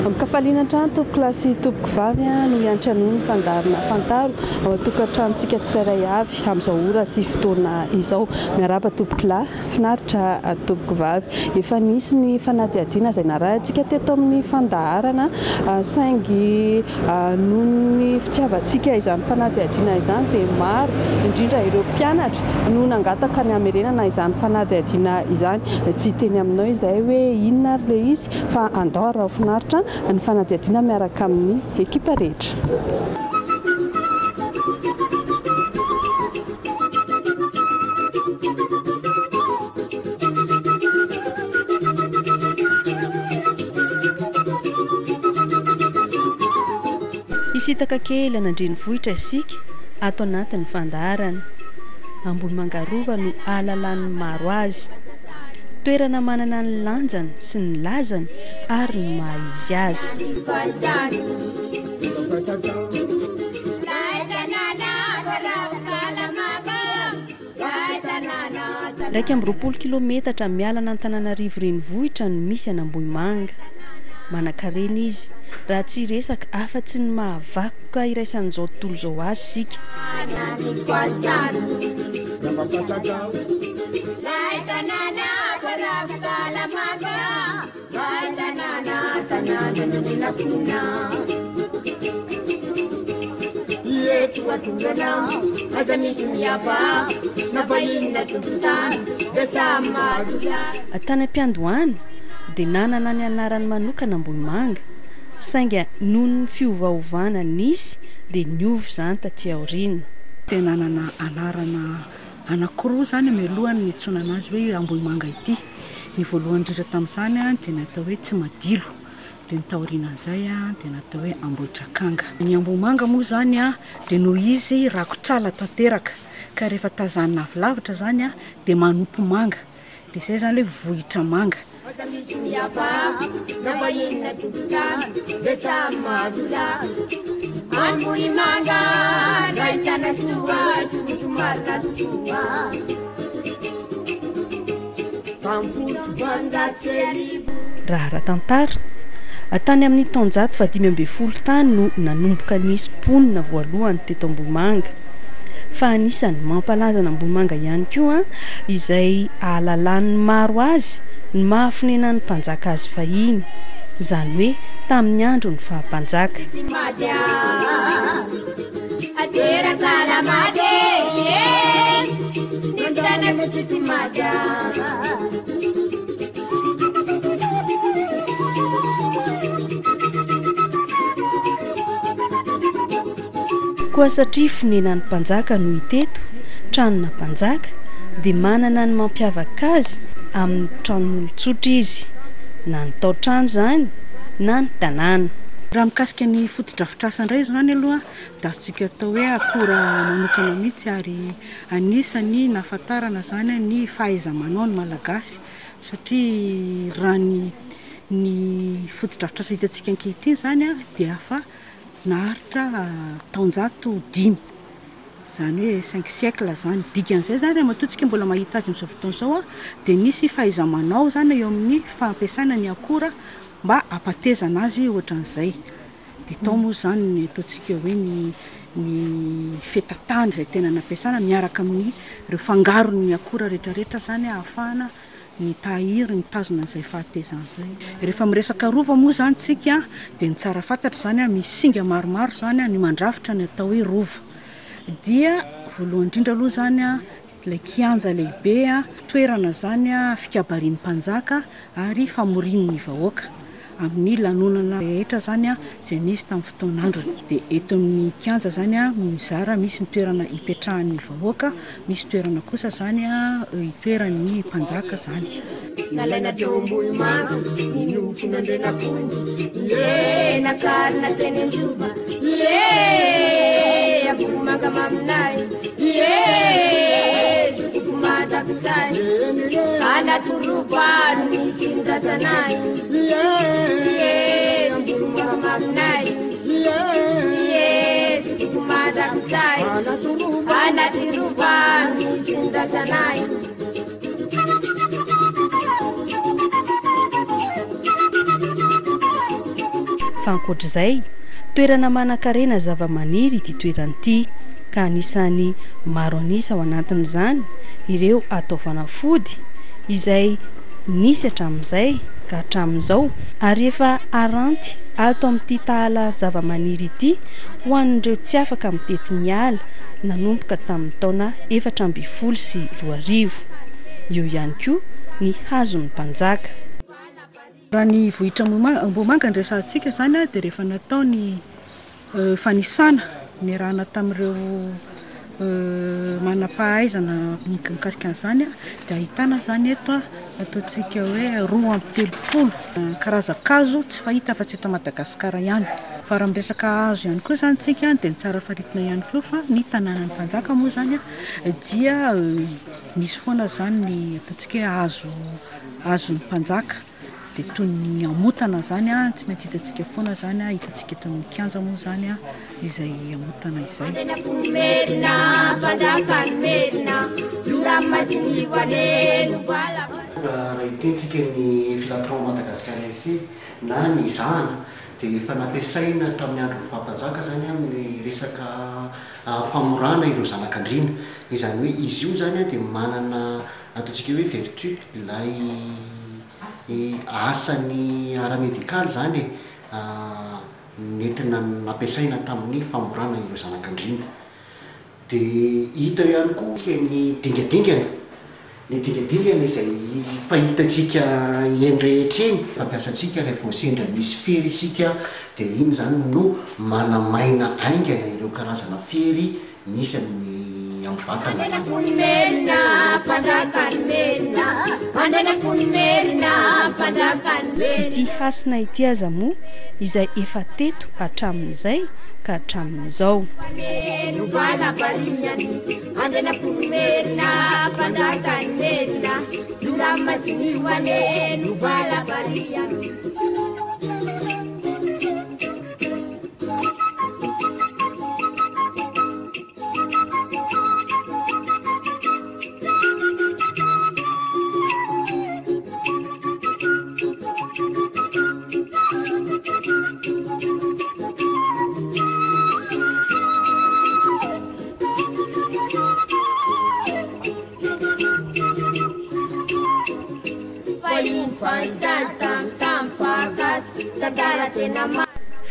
Mikafaliana trano tompoko lasy tompoko vavy no iantranono fandarina fantaro ao tokantranontsika tsirairay avy amin'izao ora sy fotoana izao. Miaraba tompoko lahy, finaritra tompoko vavy. Efa nisy ny fanadihadiana izay narahintsika teto amin'ny fandaharana saingy noho ny fitiavantsika izany fanadihadiana izany dia maro indrindra ireo mpianatra no nangataka ny hamerenana izany fanadihadiana izany. Tsy teny aminao izay hoe inona ary ilay izy fa andao raha finaritra ny fanadihadiana miaraka amin'ny ekipa rehetra. Isitaka kely an'Andrenivohitra isika ato anatin'ny fandaharana. Ambohimanga Rova no ahalalany maro azy. Toerana manana ny lanjany sy ny lazany ary ny maha-izy azy. Raika amby 20 kilometatra miala an'Antananarivo renivohitra no misy an'Ambohimanga. Manan-karena izy raha tsy resaka afa-tsy ny mahavakoka iraisan'izao tontolo izao azy sika. Tanam-piandohany dia nanana ny anarany manokana Ambohimanga, saingy noho ny fiovaovana nisy dia niova izany taty aoriana. Tena nanana anarana anankiroa zany mialohany nitsona anazy hoe Ambohimanga ity. Ny voalohany indrindra tamin'izany dia natao hoe Tsimadilo, dia ny taorian'izay dia natao hoe Ambohitrakanga. Ny Ambohimanga moa zany dia noho izy rakotr'ala tanteraka, ka rehefa tazanina avy lavitra zany dia manompo manga, dia izay zany hoe vohitra manga. Raha tantara tany amin'ny taonjato 520 tany no nanomboka nisy mponina voalohany teto Ambohimanga. Fa anisany mampalaza an'Ambohimanga ihany koa izay ahalalan'ny maro azy ny mahafinenan'ny mpanjaka azy fahiny, izany hoe tamin'ny andro ny fahampanjaka. Koa satria fonenan'ny mpanjaka no hiteto, tranona mpanjaka dia manana ny mampiavaka azy amin'ny tranon'olon-tsotra izy, na ny tao-trano zany na ny tanàna. Raha mikasika ny foto-drafitrasa indray zany aloha dia azontsika atao hoe akora manokana mihitsy, ary anisany nahafantarana zany ny fahaiza-manao ny malagasy, satria raha ny foto-drafitrasa hitantsika ankehitriny zany dia afa naharitra taonjato 5, zany hoe 5 siècle zany. Dikan'izay zany raha matoantsika mbola mahita azy amin'izao fotoana izao dia nisy fahaiza-manao zany eo amin'ny fampiasana ny akora mba hampatezana azy ohatran'izay. Dia tao moa zany ny ataontsika hoe ny fetatany izay tena nampiasana miaraka amin'ny ireo fangaron'ny akora rehetrarehetra zany ahafahana ny tahiry ny tazona izay fahatezana izay. Rehefa miresaka rova moa zany tsika dia ny tsara fantatra zany misy singa maromaro zany ny mandrafitra ny atao hoe rova. Dia voalohany indrindra aloha zany ilay kianja lehibe toerana zany fikabarian'ny mpanjaka ary famorian'ny vahoaka amin'ny lanonana rehetra zany izay nisy tamin'ny fotoan'androny. Dia eto amin'ny kianja zany mizara misy ny toerana hipetrahan'ny vahoaka, misy toerana kosa zany hitoeran'ny mpanjaka zany. Nalaina teo Ambohimanga, niompy nandrenakony, nakarina teny Anjova, Ambohimanga maminay, zokoko madakizay, anatoroba ny findratanay, Ambohimanga maminay, zokoko madakizay, anatoroba ny findratanay. Fa ankoatr'izay, toerana manan-karena zava-maniry ity toerana ity, ka anisany maro anisa ao anatin'izany ireo atao fanafody izay nisy hatramin'izay ka hatramin'izao, ary efa aranty ato amin'ity tahala zava-maniry ity ho an'ireo tsy afaka mitety ny ala nanomboka tamin'ny taona 2012. Io ihany koa ny hazon'ny mpanjaka. Raha ny vohitra Ambohimanga ny resantsika zany dia rehefa natao ny fanisana ny rahana tamin'ireo manam-pahaizana mikasika an'izany dia ahitana zany eto ataontsika hoe 230 karazan-kazo tsy fahita fa tsy eto Madagasikara ihany. Fa raha miresaka hazo ihany koa zany tsika dia ny tsara faritina ihany koa fa ny tanànan'ny mpanjaka moa zany dia misy foana zany ny ataontsika hazon'ny mpanjaka. Dia toy ny amotana zany tsy maintsy hitantsika foana zany hitantsika eto amin'ny kianja moa zany izay amotana izay. Raha itentsika ny filatron Madagasikara ici na ny zahana dia efa nampiasaina tamin'ny andron'ny fahampanjaka zany amin'ny resaka famorana ireo zanak'andriana. Izany hoe izy io zany dia manana ataontsika hoe vertu ilay asany ara-medikaly zany nentina nampiasaina tamin'ny famorana ireo zanak'andriana. Dia hita ihany koa ny dingadingana. Ny dingadingana izay fahitatsika eny rehetra eny fampiasantsika rehefa sendra misy fery isika, dia iny zany no manamaina aingana ireo karazana fery misy amin'ny vatana. Ity hasina ity aza moa izay efa teto hatramin'izay ka hatramin'izao.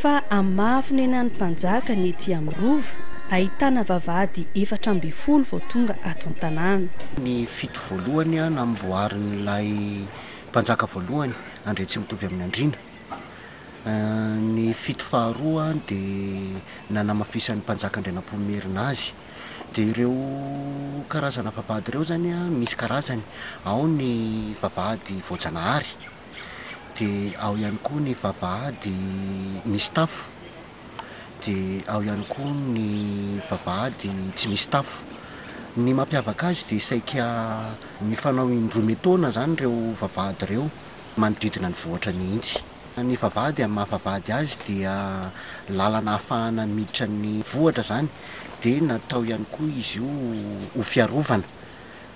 Fa amafiny enan'ny mpanjaka ny ety amin'ny rova ahitana vavahady 400 vao tonga ato an-tanàna. Ny fito voalohany namboarin'ilay mpanjaka voalohany andre tsy mitovy amin'ny andriana. Ny fito faharoa dia nanamafisan'ny mpanjaka Andrianampomerina azy. Dia ireo karazana vavahady ireo zany misy karazany. Ao ny vavahady voajanahary, dia ao ihany koa ny vavahady misy tafo, dia ao ihany koa ny vavahady tsy misy tafo. Ny mampiavaka azy dia saika mifanao indroa-metaona zany ireo vavahady ireo, manodidina ny vohatra mihitsy. Ny vavahady amin'ny mahavavahady azy dia lalana ahafahana miditra ny vohatra zany, dia natao ihany koa izy io ho fiarovana,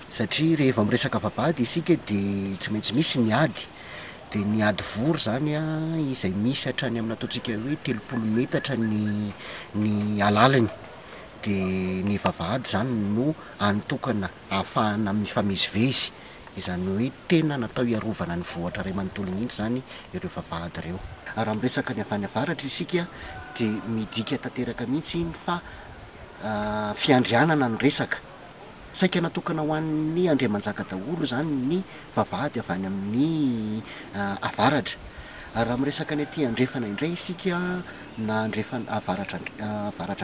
satria rehefa miresaka vavahady isika dia tsy maintsy misy ny ady. Dia ny ady vory zany izay misy hatrany amin'ny ataontsika hoe 30 metatra ny alalany. Dia ny vavahady zany no anotokana ahafahana mifamezivezy, izany hoe tena natao iarovana ny vohatra iray manontolo mihitsy zany ireo vavahady ireo. Raha miresaka ny avy any avaratra isika dia midika tanteraka mihitsy fa fiandrianana no resaka. Saika natokana ho an'ny Andriamanjaka daholo zany ny vavahady avy any amin'ny avaratra. Raha miresaka ny aty andrefana indray isika na avaratra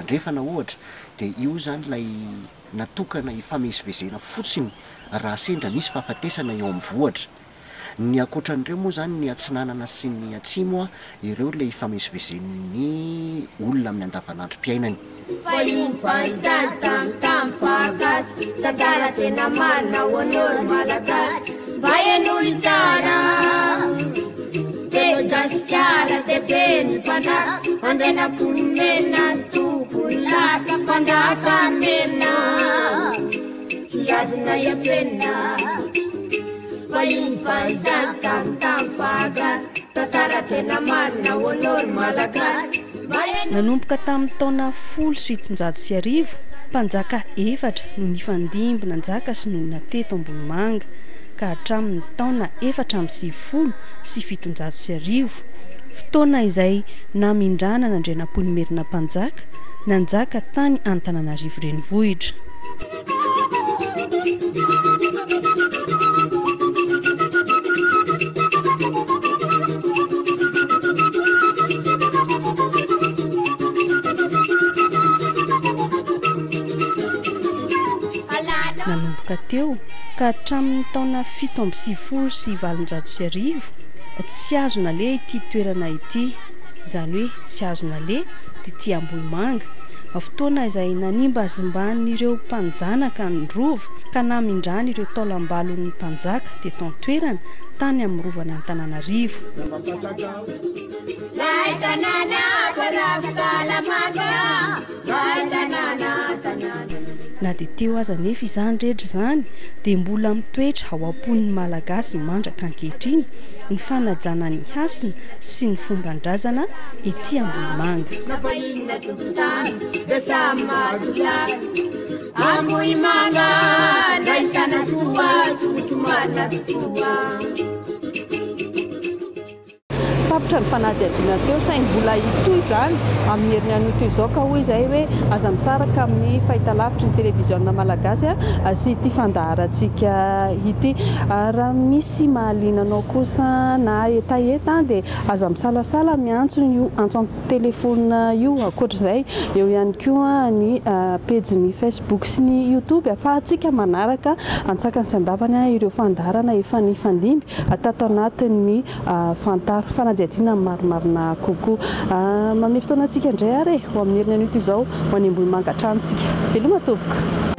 andrefana ohatra, dia io zany ilay natokana ifamezivezena fotsiny raha sendra misy fahafatesana eo amin'ny vohatra. Ny ankoatran'ireo moa zany ny atsinanana sy ny atsimo ireo ilay ifamezivezen'ny olona amin'ny andavanandrom-piainany. tantara tena marina hoan'olo malagasy. Nanomboka tamin'ny taona 1700 mpanjaka 4 no nifandimby nanjaka sy no nateto Ambohimanga ka hatramin'ny taona 470 sy 700. Fotoana izay namindrana nandrenam-ponimerina mpanjaka nanjaka tany Antananarivo renivohitra. Nanomboka teo ka hatramin'ny taona 770 sy 700 tsy azona le ity toerana ity, izany hoe tsy azona le ity Ambohimanga. Fotoana izay nanimba azimban'ireo mpanjanaka ny rova ka namindrany ireo taolam-balon'ny mpanjaka teto an-toerana tany amin'ny rovana Antananarivo. Na dia teo aza nefa izany rehetra izany dia mbola mitoetra ao am-pon'ny malagasy mandraka ankehitriny ny fanajana ny hasina sy ny fomban-drazana ety Ambohimanga. Ambohimanga nahitana soa totomarina totoa. Tapitra ny fanadihadiana teo saingy mbola itoy izany amin'ny herin'ny an'ito izao ka hoy izay hoe aza misaraka amin'ny fahitalavitry ny televiziona malagasy sy ity fandaharantsika ity. Raha misy mahalinanao kosa na etaeta dia aza misalasala miantso io antso amin'ny telefona io. Ankoatr'izay eo ihany koa ny pejy-ny Facebook sy ny YouTube ahafahantsika manaraka antsakany sy andavany ireo fandaharana efa nifandimby tato anatin'ny fantaro fanadihadiana maromarona kokoa. Manome fotoana antsika indray ary ho amin'ny herin'ny an'ito izao ho any Ambohimanga hatramintsika. Veloma tompoko.